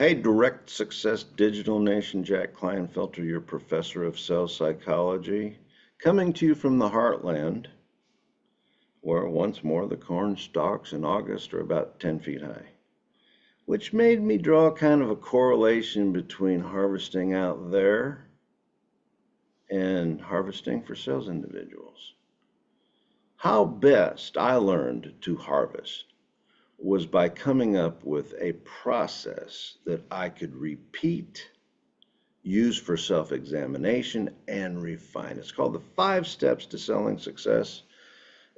Hey, Direct Success Digital Nation, Jack Kleinfelter, your professor of sales psychology, coming to you from the heartland, where once more the corn stalks in August are about 10 feet high, which made me draw kind of a correlation between harvesting out there and harvesting for sales individuals. How best I learned to harvest was by coming up with a process that I could repeat, use for self-examination, and refine. It's called the 5 Steps to Selling Success,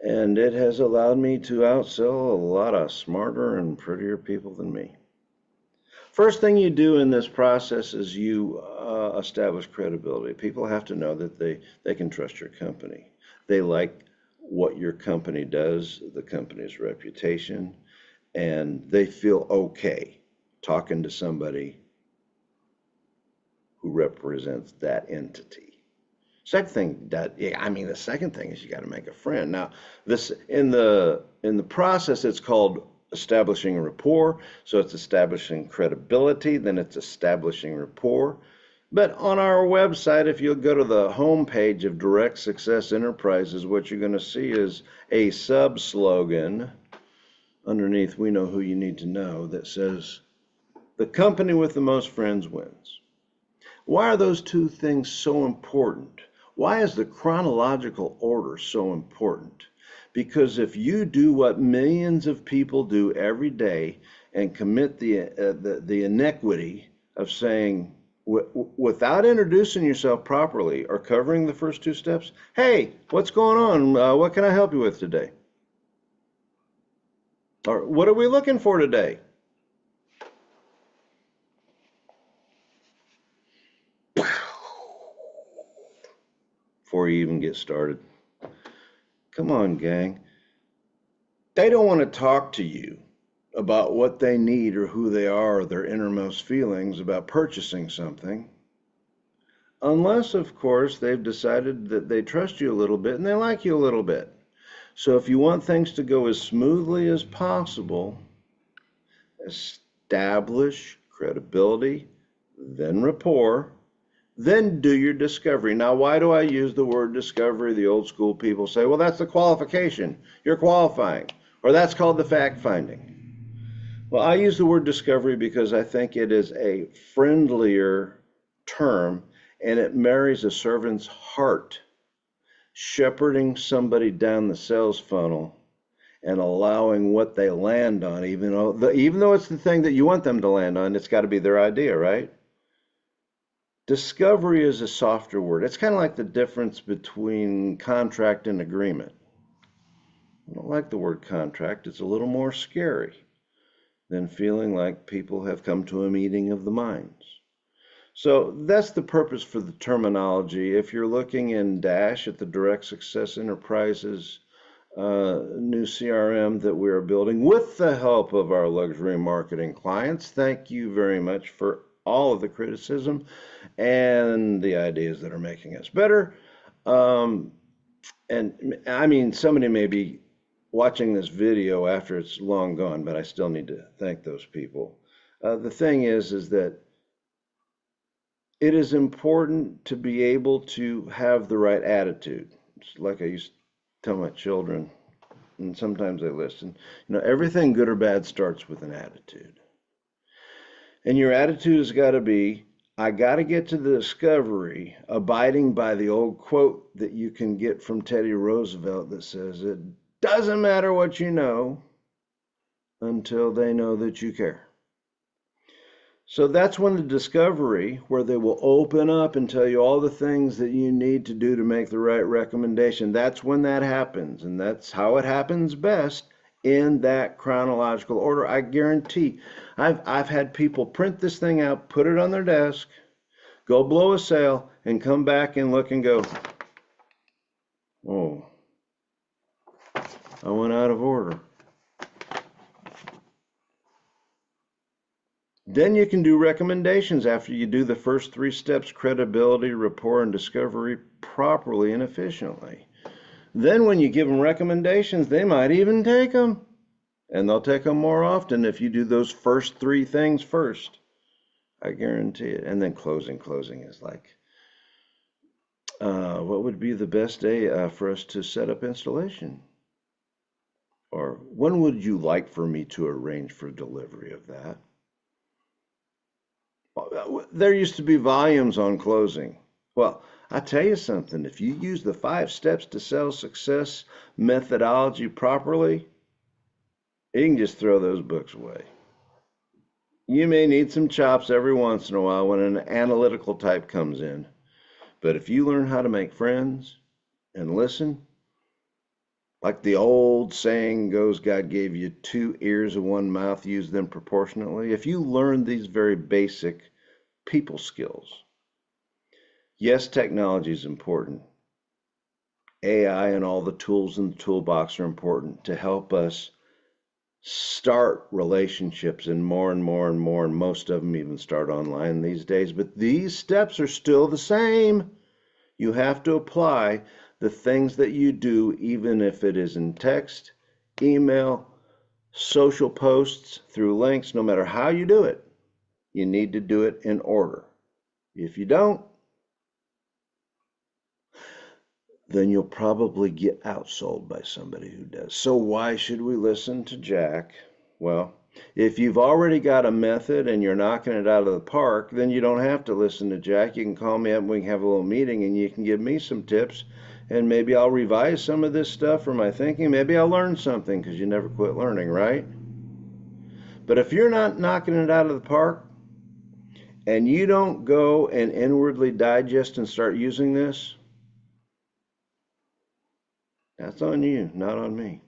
and it has allowed me to outsell a lot of smarter and prettier people than me. First thing you do in this process is you establish credibility. People have to know that they can trust your company. They like what your company does, the company's reputation, and they feel okay talking to somebody who represents that entity. Second thing the second thing is you got to make a friend. Now, this in the process, it's called establishing rapport. So it's establishing credibility, then it's establishing rapport. But on our website, if you'll go to the home page of Direct Success Enterprises, what you're going to see is a sub slogan underneath "We Know Who You Need to Know" that says, "The company with the most friends wins." Why are those two things so important? Why is the chronological order so important? Because if you do what millions of people do every day and commit the iniquity of saying, without introducing yourself properly or covering the first 2 steps, "Hey, what's going on? What can I help you with today?" Or, "What are we looking for today?" Before you even get started. Come on, gang. They don't want to talk to you about what they need or who they are or their innermost feelings about purchasing something. Unless, of course, they've decided that they trust you a little bit and they like you a little bit. So if you want things to go as smoothly as possible, establish credibility, then rapport, then do your discovery. Now, why do I use the word discovery? The old school people say, well, that's the qualification. You're qualifying. Or that's called the fact finding. Well, I use the word discovery because I think it is a friendlier term and it marries a servant's heart, shepherding somebody down the sales funnel and allowing what they land on, even though it's the thing that you want them to land on, it's got to be their idea, right? Discovery is a softer word. It's kind of like the difference between contract and agreement. I don't like the word contract. It's a little more scary than feeling like people have come to a meeting of the minds. So that's the purpose for the terminology. If you're looking in Dash at the Direct Success Enterprises new CRM that we are building with the help of our luxury marketing clients, thank you very much for all of the criticism and the ideas that are making us better. And I mean, somebody may be watching this video after it's long gone, but I still need to thank those people. The thing is that it is important to be able to have the right attitude. It's like I used to tell my children, and sometimes they listen, everything good or bad starts with an attitude. And your attitude has got to be, I got to get to the discovery, abiding by the old quote that you can get from Teddy Roosevelt that says, it doesn't matter what you know until they know that you care. So that's when the discovery, where they will open up and tell you all the things that you need to do to make the right recommendation, that's when that happens. And that's how it happens best, in that chronological order. I guarantee I've had people print this thing out, put it on their desk, go blow a sale, and come back and look and go, oh, I went out of order. Then you can do recommendations after you do the first 3 steps: credibility, rapport, and discovery properly and efficiently. Then when you give them recommendations, they might even take them. And they'll take them more often if you do those first 3 things first. I guarantee it. And then closing is like, what would be the best day for us to set up installation? Or when would you like for me to arrange for delivery of that? There used to be volumes on closing. Well, I tell you something, if you use the 5 steps to sell success methodology properly, you can just throw those books away. You may need some chops every once in a while when an analytical type comes in, but if you learn how to make friends and listen, like the old saying goes, God gave you 2 ears and 1 mouth, use them proportionately. If you learn these very basic people skills, yes, technology is important. AI and all the tools in the toolbox are important to help us start relationships, and more and more and more, and most of them even start online these days. But these steps are still the same. You have to apply the things that you do, even if it is in text, email, social posts, through links, no matter how you do it, you need to do it in order. If you don't, then you'll probably get outsold by somebody who does. So why should we listen to Jack? Well, if you've already got a method and you're knocking it out of the park, then you don't have to listen to Jack. You can call me up and we can have a little meeting and you can give me some tips, and maybe I'll revise some of this stuff for my thinking. Maybe I'll learn something, because you never quit learning, right? But if you're not knocking it out of the park and you don't go and inwardly digest and start using this, that's on you, not on me.